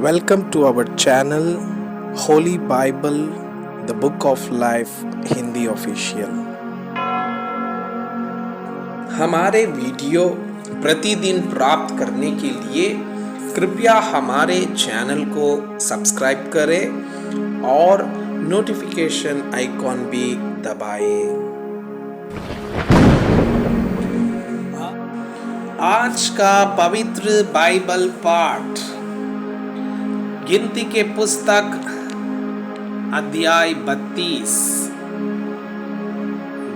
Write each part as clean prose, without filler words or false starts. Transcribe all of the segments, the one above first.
Welcome to our channel Holy Bible, the Book of Life Hindi official. हमारे video प्रतिदिन प्राप्त करने के लिए कृपया हमारे चैनल को सब्सक्राइब करें और नोटिफिकेशन आइकॉन भी दबाएं। आज का पवित्र बाइबल पाठ गिनती के पुस्तक अध्याय 32।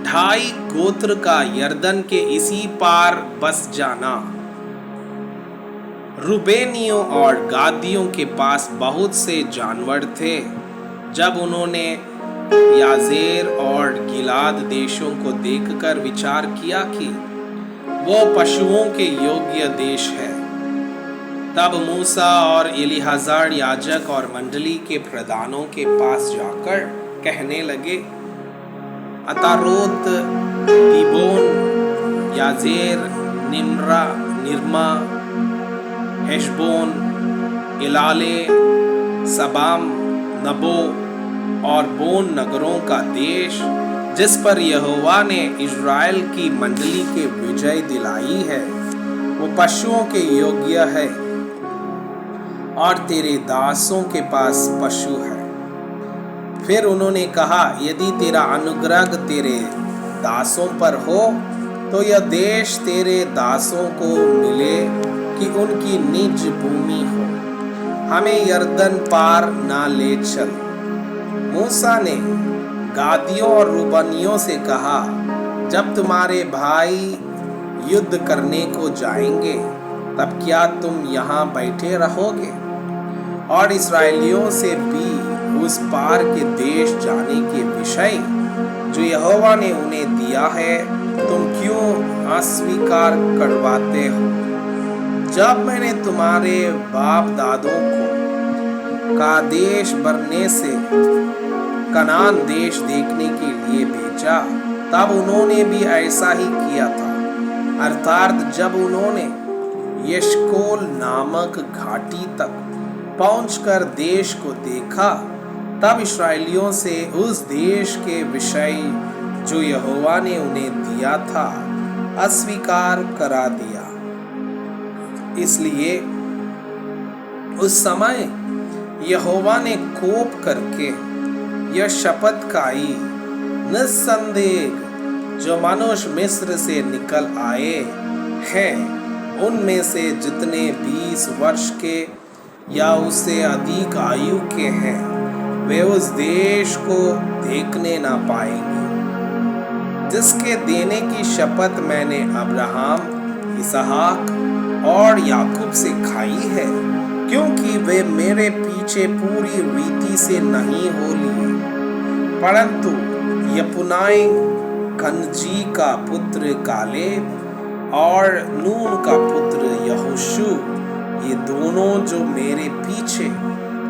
ढाई गोत्र का यरदन के इसी पार बस जाना। रूबेनियों और गादियों के पास बहुत से जानवर थे। जब उन्होंने याजेर और गिलाद देशों को देखकर विचार किया कि वो पशुओं के योग्य देश है, तब मूसा और एलीआजर याजक और मंडली के प्रधानों के पास जाकर कहने लगे, अतारोत, दीबोन, याजेर, निरमा, हेशबोन, इलाले, सबाम, नबो और बोन नगरों का देश, जिस पर यहोवा ने इज़राइल की मंडली के विजय दिलाई है, वो पशुओं के योग्य है और तेरे दासों के पास पशु है। फिर उन्होंने कहा, यदि तेरा अनुग्रह तेरे दासों पर हो तो यह देश तेरे दासों को मिले कि उनकी निज भूमि हो, हमें यरदन पार ना ले चल। मूसा ने गादियों और रूबनियों से कहा, जब तुम्हारे भाई युद्ध करने को जाएंगे तब क्या तुम यहाँ बैठे रहोगे? और इस्राएलियों से भी उस पार के देश जाने के विषय जो यहोवा ने उन्हें दिया है तुम क्यों अस्वीकार करवाते हो? जब मैंने तुम्हारे बाप दादों को कादेश बरने से कनान देश देखने के लिए भेजा, तब उन्होंने भी ऐसा ही किया था। अर्थात जब उन्होंने यशकोल नामक घाटी तक पहुंचकर देश को देखा, तब इस्राएलियों से उस देश के विषय जो यहोवा ने उन्हें दिया था अस्वीकार करा दिया। इसलिए उस समय यहोवा ने कोप करके यह शपथ खाई, निस्संदेह जो मनुष्य मिस्र से निकल आए हैं, उनमें से जितने 20 वर्ष के या उससे अधिक आयु के हैं, वे उस देश को देखने ना पाएंगे जिसके देने की शपथ मैंने अब्राहम, इसहाक और याकूब से खाई है, क्योंकि वे मेरे पीछे पूरी रीति से नहीं हो लिए, परंतु यपुन्ने कनजी का पुत्र कालेब और नून का पुत्र यहोशू, ये दोनों जो मेरे पीछे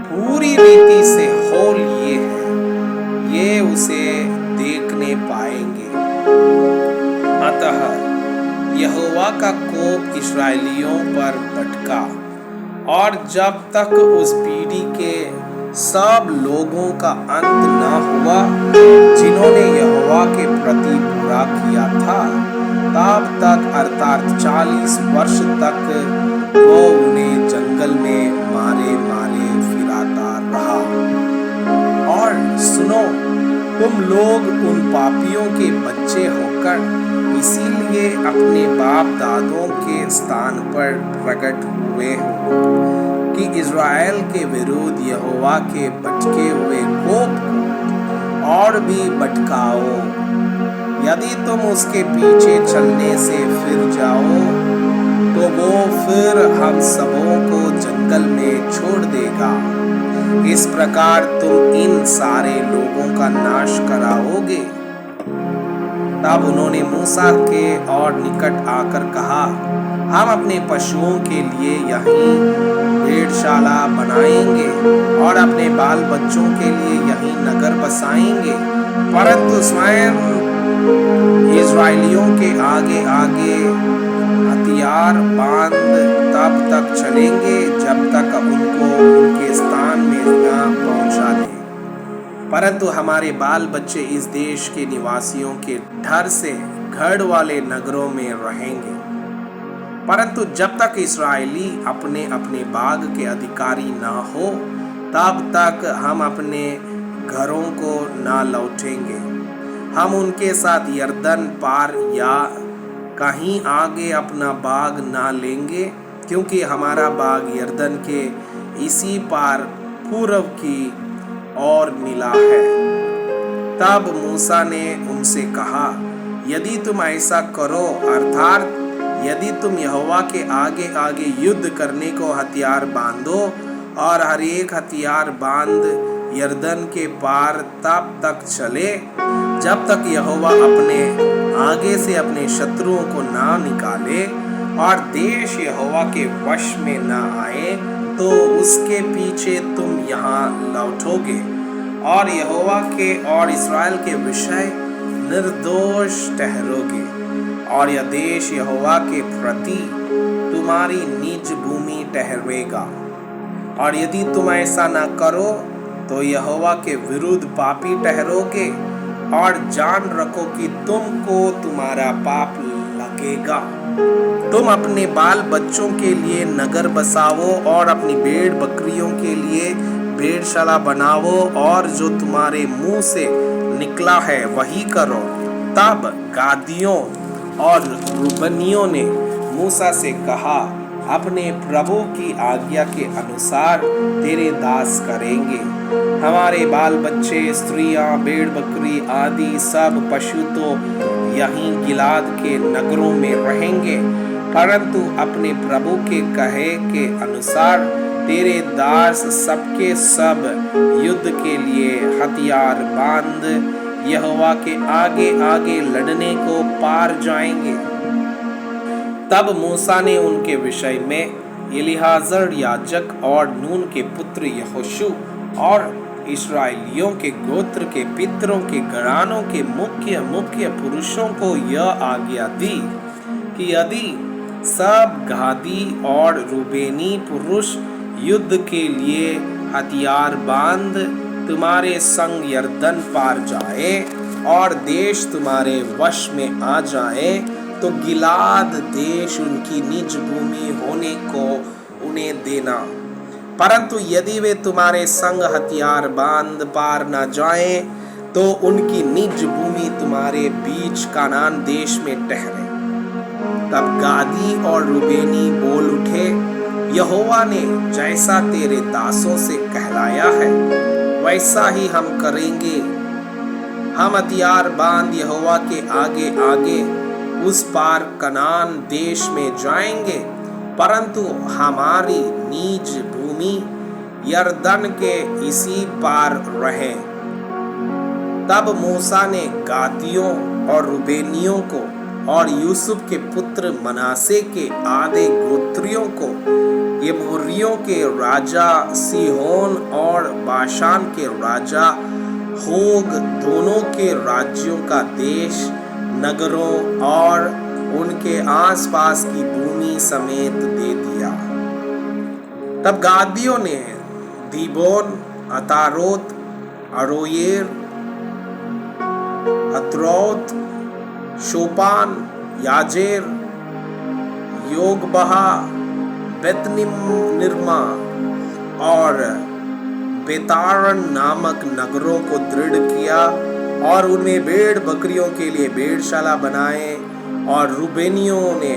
पूरी रीति से हो लिए हैं, ये उसे देखने पाएंगे। अतः यहोवा का कोप इस्राएलियों पर भड़का, और जब तक उस पीढ़ी के सब लोगों का अंत न हुआ जिन्होंने यहोवा के प्रति बुरा किया था, तब तक अर्थात 40 वर्ष तक वो उन्हें जंगल में मारे मारे फिराता रहा। और सुनो, तुम लोग उन पापियों के बच्चे होकर इसीलिए अपने बाप दादों के स्थान पर प्रकट हुए हो कि इज़राइल के विरुद्ध यहोवा के भटके हुए कोप को और भी भटकाओ। यदि तुम उसके पीछे चलने से फिर जाओ तो वो फिर हम सबों को जंगल में छोड़ देगा। इस प्रकार तुम इन सारे लोगों का नाश कराओगे। तब उन्होंने मूसा के और निकट आकर कहा, हम अपने पशुओं के लिए यहीं भेड़शाला बनाएंगे और अपने बाल बच्चों के लिए यहीं नगर बसाएंगे, परंतु स्वयं इज़राइलियों के आगे आगे हथियार बांधता तब तक चलेंगे जब तक उनको उनके स्थान में न पहुंचा दें। परंतु हमारे बाल बच्चे इस देश के निवासियों के डर से गढ़ वाले नगरों में रहेंगे। परंतु जब तक इस्राएली अपने अपने बाग के अधिकारी ना हो, तब तक हम अपने घरों को ना लौटेंगे। हम उनके साथ यरदन पार या कहीं आगे अपना बाग ना लेंगे, क्योंकि हमारा बाग यरदन के इसी पार पूर्व की ओर मिला है। तब मूसा ने उनसे कहा, यदि तुम ऐसा करो, अर्थात यदि तुम यहोवा के आगे आगे युद्ध करने को हथियार बांधो और हर एक हथियार बांध यरदन के पार तब तक चले जब तक यहोवा अपने आगे से अपने शत्रुओं को ना निकाले और देश यहोवा के वश में ना आए, तो उसके पीछे तुम यहाँ लौटोगे और यहोवा के और इस्राएल के विषय निर्दोष ठहरोगे। और यह देश यहोवा के प्रति तुम्हारी निज भूमि ठहरेगा। और यदि तुम ऐसा न करो तो यहोवा के विरुद्ध पापी ठहरोगे, और जान रखो कि तुमको तुम्हारा पाप लगेगा। तुम अपने बाल बच्चों के लिए नगर बसाओ और अपनी भेड़ बकरियों के लिए भेड़शाला बनाओ, और जो तुम्हारे मुंह से निकला है वही करो। तब गादियों और रूबनियों ने मूसा से कहा, अपने प्रभु की आज्ञा के अनुसार तेरे दास करेंगे। हमारे बाल बच्चे, स्त्रियां, भेड़ बकरी आदि सब पशु तो यहीं गिलाद के नगरों में रहेंगे, परंतु अपने प्रभु के कहे के अनुसार तेरे दास सबके सब युद्ध के लिए हथियार बांध यहोवा के आगे आगे लड़ने को पार जाएंगे। तब मूसा ने उनके विषय में एलीआजर याजक और नून के पुत्र यहोशू और इस्राएलियों के गोत्र के पितरों के घरानों के मुख्य मुख्य पुरुषों को यह आज्ञा दी कि यदि सब गादी और रूबेनी पुरुष युद्ध के लिए हथियार बांध तुम्हारे संग यरदन पार जाए और देश तुम्हारे वश में आ जाए, तो गिलाद देश उनकी निज भूमि होने को उन्हें देना। परंतु यदि वे तुम्हारे संग हथियार बांध पार न जाएं, तो उनकी निज भूमि तुम्हारे बीच कानान देश में ठहरे। तब गादी और रूबेनी बोल उठे, यहोवा ने जैसा तेरे दासों से कहलाया है वैसा ही हम करेंगे। हम हथियार बांध यहोवा के आगे आगे उस पार कनान देश में जाएंगे, परंतु हमारी निज भूमि यरदन के इसी पार रहे। तब मूसा ने गादियों और रूबेनियों को और यूसुफ के पुत्र मनासे के आधे गोत्रियों को यमोरियों के राजा सीहोन और बाशान के राजा होग दोनों के राज्यों का देश, नगरों और उनके आसपास की भूमि समेत दे दिया। तब गादियों ने दीबोन, अतारोत, अरोएर, अत्रोत, शोपान, याजेर, योगबहा, बेतनिर्मा और बेतारन नामक नगरों को दृढ़ किया और उनमें भेड़ बकरियों के लिए भेड़शाला बनाए। और रूबेनियों ने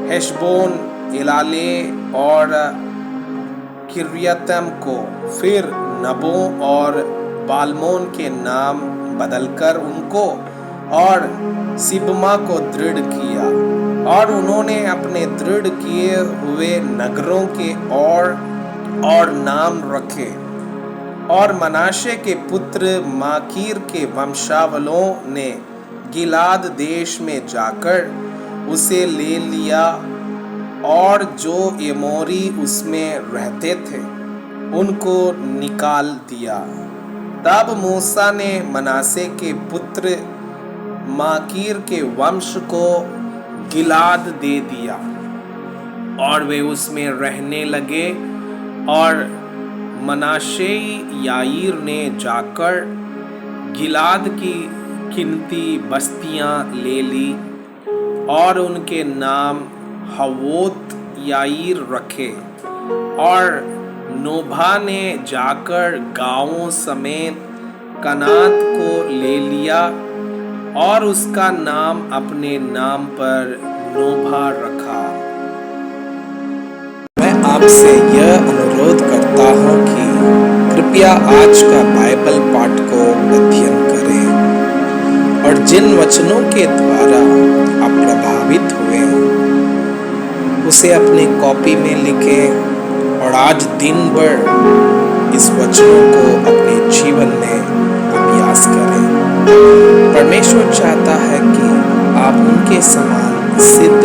हेशबोन, एलाले और किर्यतम को फिर नबो और बालमोन के नाम बदलकर उनको और सिबमा को दृढ़ किया। और उन्होंने अपने दृढ़ किए हुए नगरों के और नाम रखे। और मनाशे के पुत्र माकीर के वंशावलों ने गिलाद देश में जाकर उसे ले लिया और जो एमोरी उसमें रहते थे उनको निकाल दिया। तब मूसा ने मनासे के पुत्र माकीर के वंश को गिलाद दे दिया। और वे उसमें रहने लगे। और मनाशे याईर ने जाकर गिलाद की गिनती बस्तियां ले ली और उनके नाम हवोत याईर रखे। और नोभा ने जाकर गांवों समेत कनात को ले लिया और उसका नाम अपने नाम पर नोभा रखा। मैं आपसे यह अनुरोध करता हूँ कि कृपया आज का बाइबल पाठ को अध्ययन करें और जिन वचनों के द्वारा आप प्रभावित हुए उसे अपने कॉपी में लिखें और आज दिन भर इस वचनों को अपने जीवन में अभ्यास करें। परमेश्वर चाहता है कि आप उनके समान सिद्ध